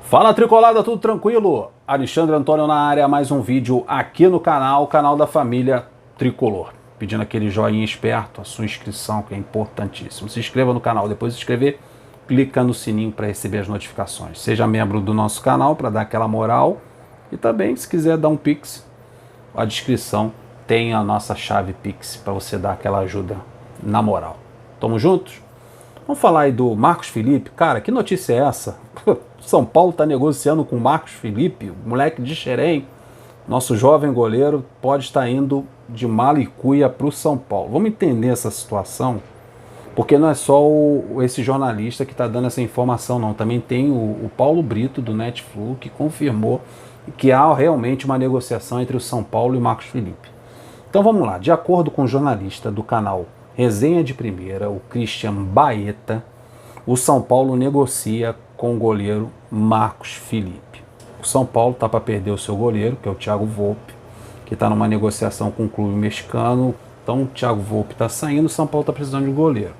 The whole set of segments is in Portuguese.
Fala Tricolada, tudo tranquilo? Alexandre Antônio na área, mais um vídeo aqui no canal, canal da família Tricolor. Pedindo aquele joinha esperto, a sua inscrição que é importantíssimo. Se inscreva no canal, depois de se inscrever, clica no sininho para receber as notificações. Seja membro do nosso canal para dar aquela moral e também se quiser dar um Pix, a descrição tem a nossa chave Pix para você dar aquela ajuda na moral. Tamo juntos? Vamos falar aí do Marcos Felipe. Cara, que notícia é essa? São Paulo está negociando com o Marcos Felipe, moleque de Xerém. Nosso jovem goleiro pode estar indo de mala e cuia para o São Paulo. Vamos entender essa situação, porque não é só esse jornalista que está dando essa informação, não. Também tem o Paulo Brito, do Netflu, que confirmou que há realmente uma negociação entre o São Paulo e o Marcos Felipe. Então vamos lá. De acordo com o jornalista do canal Resenha de Primeira, o Christian Baeta, o São Paulo negocia com o goleiro Marcos Felipe. O São Paulo está para perder o seu goleiro, que é o Thiago Volpi, que está numa negociação com o clube mexicano. Então o Thiago Volpi está saindo, o São Paulo está precisando de goleiro.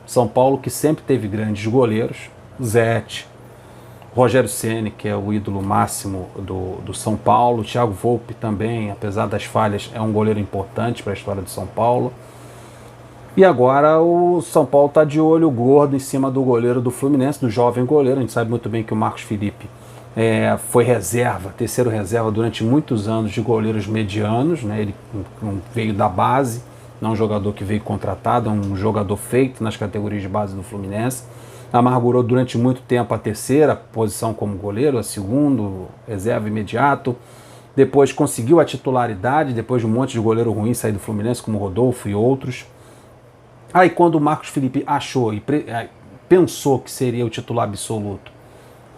São Paulo que sempre teve grandes goleiros, Zete, Rogério Ceni, que é o ídolo máximo do São Paulo, Thiago Volpi também, apesar das falhas, é um goleiro importante para a história do São Paulo. E agora o São Paulo está de olho gordo em cima do goleiro do Fluminense, do jovem goleiro. A gente sabe muito bem que o Marcos Felipe foi reserva, terceiro reserva durante muitos anos de goleiros medianos, né? Ele veio da base, não é um jogador que veio contratado, é um jogador feito nas categorias de base do Fluminense. Amargurou durante muito tempo a terceira posição como goleiro, a segundo, reserva imediato. Depois conseguiu a titularidade, depois de um monte de goleiro ruim sair do Fluminense, como Rodolfo e outros. Aí quando o Marcos Felipe achou e pensou que seria o titular absoluto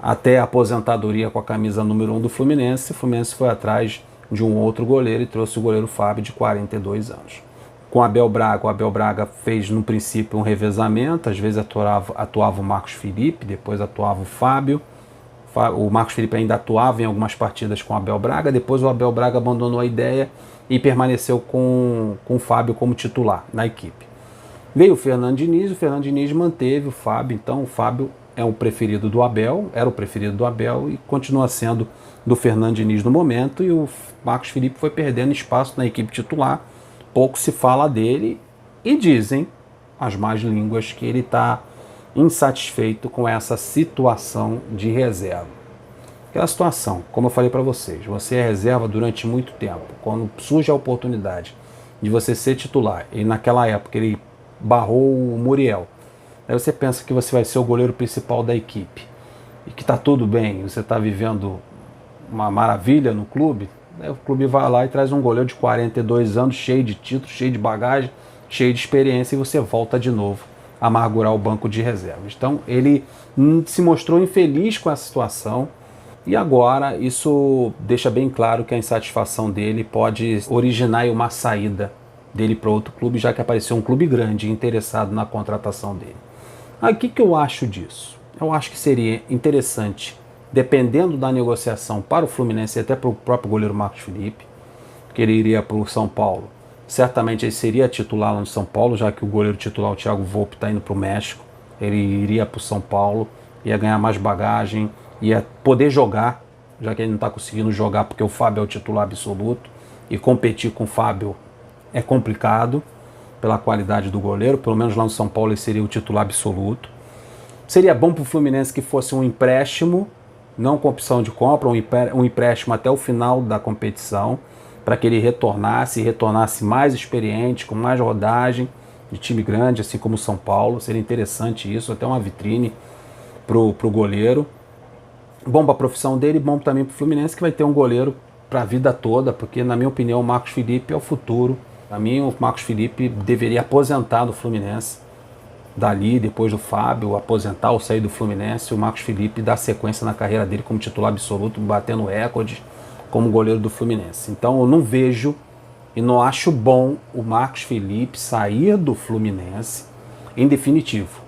até a aposentadoria com a camisa número 1 do Fluminense, o Fluminense foi atrás de um outro goleiro e trouxe o goleiro Fábio, de 42 anos. Com o Abel Braga fez no princípio um revezamento, às vezes atuava o Marcos Felipe, depois atuava o Fábio. O Marcos Felipe ainda atuava em algumas partidas com o Abel Braga, depois o Abel Braga abandonou a ideia e permaneceu com o Fábio como titular na equipe. Veio o Fernando Diniz manteve o Fábio, então o Fábio é o preferido do Abel, era o preferido do Abel e continua sendo do Fernando Diniz no momento, e o Marcos Felipe foi perdendo espaço na equipe titular, pouco se fala dele e dizem as más línguas que ele está insatisfeito com essa situação de reserva. Aquela situação, como eu falei para vocês, você é reserva durante muito tempo, quando surge a oportunidade de você ser titular, e naquela época ele barrou o Muriel. Aí você pensa que você vai ser o goleiro principal da equipe e que está tudo bem, você está vivendo uma maravilha no clube. Aí o clube vai lá e traz um goleiro de 42 anos, cheio de títulos, cheio de bagagem, cheio de experiência, e você volta de novo a amargurar o banco de reservas. Então ele se mostrou infeliz com essa situação, e agora isso deixa bem claro que a insatisfação dele pode originar uma saída dele para outro clube, já que apareceu um clube grande interessado na contratação dele. Aí o que eu acho disso? Eu acho que seria interessante, dependendo da negociação para o Fluminense e até para o próprio goleiro Marcos Felipe, que ele iria para o São Paulo. Certamente ele seria titular lá no São Paulo, já que o goleiro titular, o Thiago Volpi, está indo para o México. Ele iria para o São Paulo, ia ganhar mais bagagem, ia poder jogar, já que ele não está conseguindo jogar porque o Fábio é o titular absoluto, e competir com o Fábio é complicado pela qualidade do goleiro. Pelo menos lá no São Paulo ele seria o titular absoluto. Seria bom para o Fluminense que fosse um empréstimo, não com opção de compra, um empréstimo até o final da competição, para que ele retornasse mais experiente, com mais rodagem, de time grande, assim como o São Paulo. Seria interessante isso, até uma vitrine pro goleiro. Bom para a profissão dele, bom também para o Fluminense, que vai ter um goleiro para a vida toda, porque na minha opinião o Marcos Felipe é o futuro. Para mim o Marcos Felipe deveria aposentar do Fluminense, dali depois do Fábio aposentar ou sair do Fluminense, o Marcos Felipe dar sequência na carreira dele como titular absoluto, batendo recorde como goleiro do Fluminense. Então eu não vejo e não acho bom o Marcos Felipe sair do Fluminense em definitivo.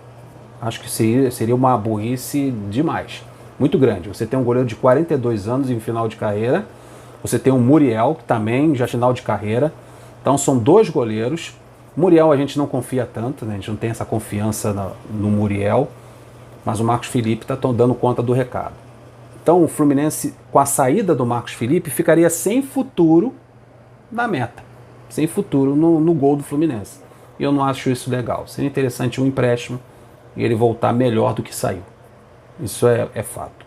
Acho que seria uma burrice demais, muito grande. Você tem um goleiro de 42 anos em final de carreira, você tem o Muriel, que também já final de carreira. Então são dois goleiros. Muriel a gente não confia tanto, né? A gente não tem essa confiança no Muriel, mas o Marcos Felipe está dando conta do recado. Então o Fluminense, com a saída do Marcos Felipe, ficaria sem futuro na meta, sem futuro no gol do Fluminense. E eu não acho isso legal. Seria interessante um empréstimo e ele voltar melhor do que saiu. Isso é fato.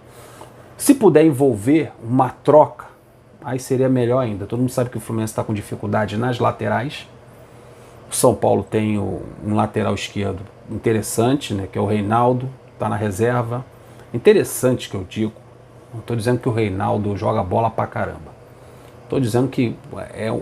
Se puder envolver uma troca, aí seria melhor ainda. Todo mundo sabe que o Fluminense está com dificuldade nas laterais. O São Paulo tem um lateral esquerdo interessante, né, que é o Reinaldo, está na reserva. Interessante que eu digo. Não estou dizendo que o Reinaldo joga bola pra caramba. Estou dizendo que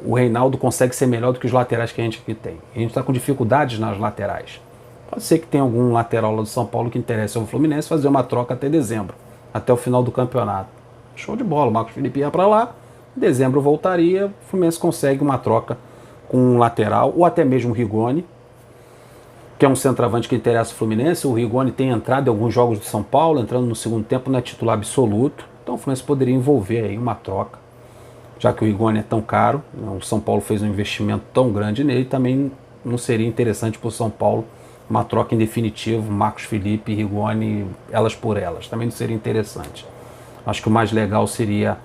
o Reinaldo consegue ser melhor do que os laterais que a gente aqui tem. A gente está com dificuldades nas laterais. Pode ser que tenha algum lateral lá do São Paulo que interesse ao Fluminense fazer uma troca até dezembro, até o final do campeonato. Show de bola, o Marcos Felipe ia para lá, em dezembro voltaria, o Fluminense consegue uma troca com um lateral, ou até mesmo o Rigoni, que é um centroavante que interessa ao Fluminense. O Rigoni tem entrado em alguns jogos do São Paulo, entrando no segundo tempo, não é titular absoluto, então o Fluminense poderia envolver aí uma troca, já que o Rigoni é tão caro, o São Paulo fez um investimento tão grande nele, também não seria interessante para o São Paulo uma troca em definitivo, Marcos Felipe e Rigoni, elas por elas. Também não seria interessante. Acho que o mais legal seria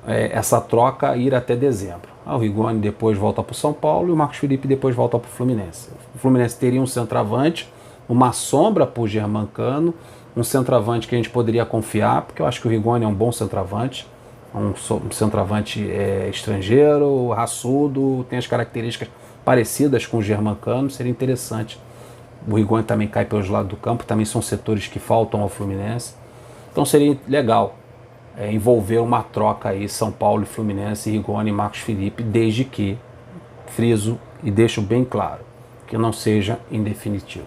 essa troca ir até dezembro. O Rigoni depois volta para o São Paulo e o Marcos Felipe depois volta para o Fluminense. O Fluminense teria um centroavante, uma sombra para o Germancano, um centroavante que a gente poderia confiar, porque eu acho que o Rigoni é um bom centroavante, um centroavante estrangeiro, raçudo, tem as características parecidas com o Germancano, seria interessante. O Rigoni também cai pelos lados do campo, também são setores que faltam ao Fluminense. Então seria legal envolver uma troca aí, São Paulo e Fluminense, Rigoni e Marcos Felipe, desde que, friso e deixo bem claro, que não seja em definitivo,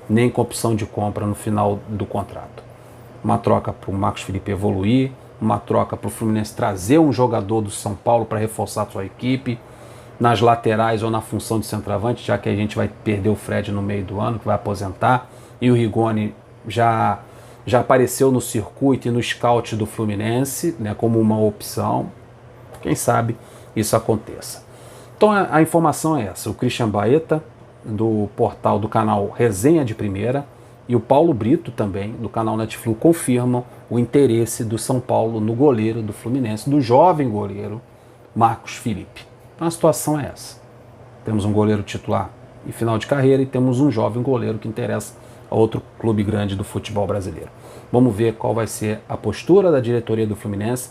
nem com opção de compra no final do contrato. Uma troca para o Marcos Felipe evoluir, uma troca para o Fluminense trazer um jogador do São Paulo para reforçar a sua equipe, nas laterais ou na função de centroavante, já que a gente vai perder o Fred no meio do ano, que vai aposentar, e o Rigoni já apareceu no circuito e no scout do Fluminense, né, como uma opção. Quem sabe isso aconteça. Então a informação é essa: o Christian Baeta, do portal do canal Resenha de Primeira, e o Paulo Brito também, do canal Netflix, confirmam o interesse do São Paulo no goleiro do Fluminense, do jovem goleiro Marcos Felipe. Então a situação é essa. Temos um goleiro titular em final de carreira e temos um jovem goleiro que interessa a outro clube grande do futebol brasileiro. Vamos ver qual vai ser a postura da diretoria do Fluminense.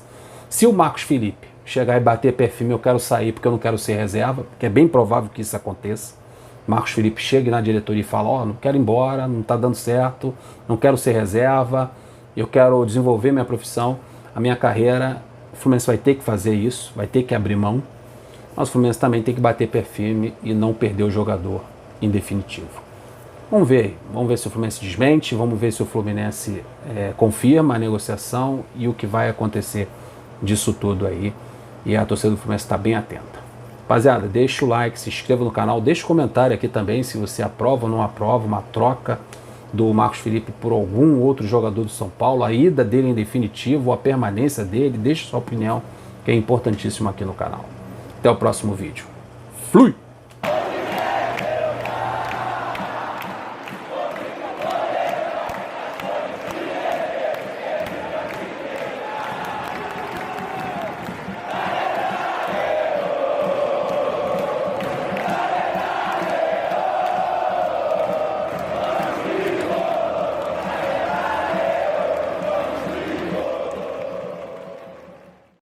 Se o Marcos Felipe chegar e bater pé firme, eu quero sair porque eu não quero ser reserva, porque é bem provável que isso aconteça. Marcos Felipe chega na diretoria e fala: não quero ir embora, não está dando certo, não quero ser reserva, eu quero desenvolver minha profissão, a minha carreira. O Fluminense vai ter que fazer isso, vai ter que abrir mão. Mas o Fluminense também tem que bater pé firme e não perder o jogador em definitivo. Vamos ver se o Fluminense desmente, vamos ver se o Fluminense confirma a negociação e o que vai acontecer disso tudo aí. E a torcida do Fluminense está bem atenta. Rapaziada, deixa o like, se inscreva no canal, deixa o comentário aqui também se você aprova ou não aprova uma troca do Marcos Felipe por algum outro jogador do São Paulo, a ida dele em definitivo, a permanência dele. Deixa sua opinião, que é importantíssimo aqui no canal. Até o próximo vídeo. Flui!